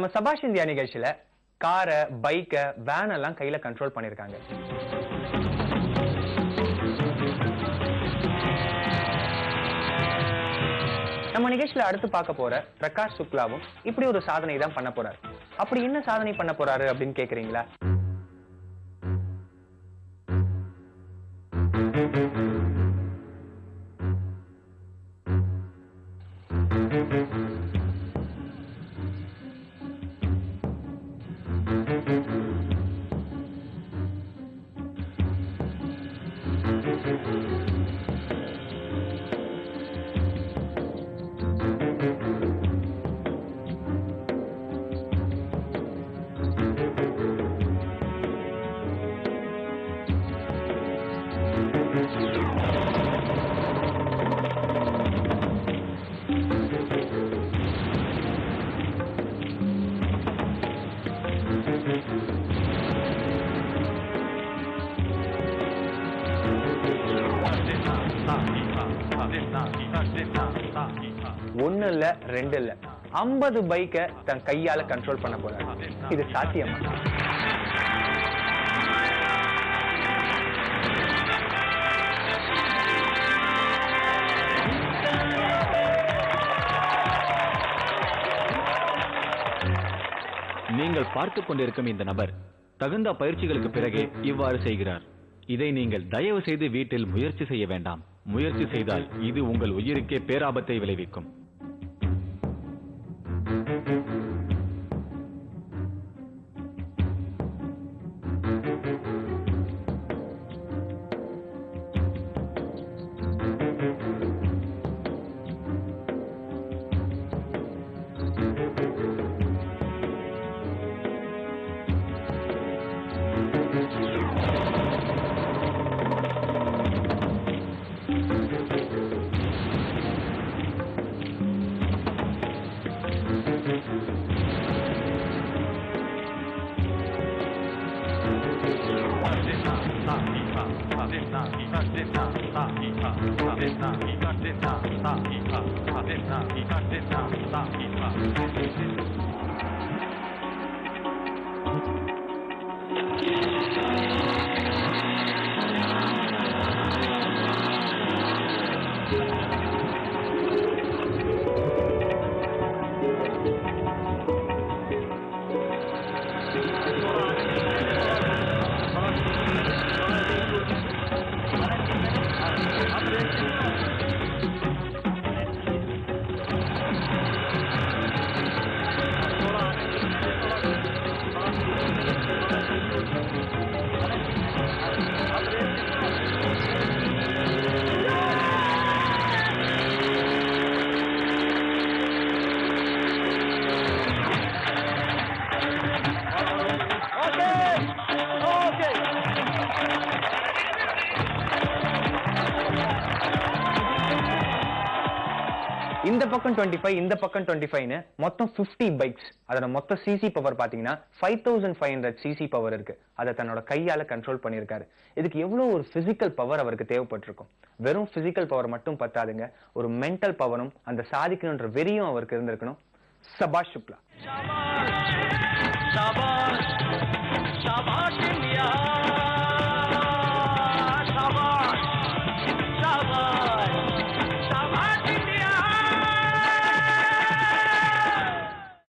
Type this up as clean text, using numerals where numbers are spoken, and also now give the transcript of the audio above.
நம்ம சபாஷ் இந்தியா நிகழ்ச்சியில காரை, பைக்கை, வேன் எல்லாம் கையில கண்ட்ரோல் பண்ணிருக்காங்க. நம்ம நிகழ்ச்சியில அடுத்து பார்க்க போற பிரகாஷ் சுக்லாவும் இப்படி ஒரு சாதனை தான் பண்ண போறாரு. அப்படி என்ன சாதனை பண்ண போறாரு அப்படின்னு கேக்குறீங்களா? ஒன்னு இல்ல, ரெண்டு இல்ல, 50 பைக்கை தன் கையால கண்ட்ரோல் பண்ண போறாரு. இது சாத்தியமா? நீங்கள் பார்த்துக் கொண்டிருக்கும் இந்த நபர் தகுந்த பயிற்சிகளுக்கு பிறகே இவ்வாறு செய்கிறார். இதை நீங்கள் தயவு செய்து வீட்டில் முயற்சி செய்ய வேண்டாம். முயற்சி செய்தால் இது உங்கள் உயிருக்கே பேராபத்தை விளைவிக்கும். இந்த பக்கம் 25, இந்த பக்கம் 25ன்னு மொத்தம் 50 பைக்ஸ். அதோட மொத்த சிசி பவர் பாத்தீங்கன்னா 5500 சிசி பவர் இருக்கு. அதை தன்னோட கையால கண்ட்ரோல் பண்ணிருக்காரு. இதுக்கு எவ்வளவு ஒரு பிசிக்கல் பவர் அவருக்கு தேவைப்பட்டிருக்கும். வெறும் பிசிக்கல் பவர் மட்டும் பத்தாதுங்க, ஒரு மென்டல் பவரும் அந்த சாதிக்கணும்ன்ற வெறியும் அவருக்கு இருந்திருக்கணும். சபாஷ் சுக்லா.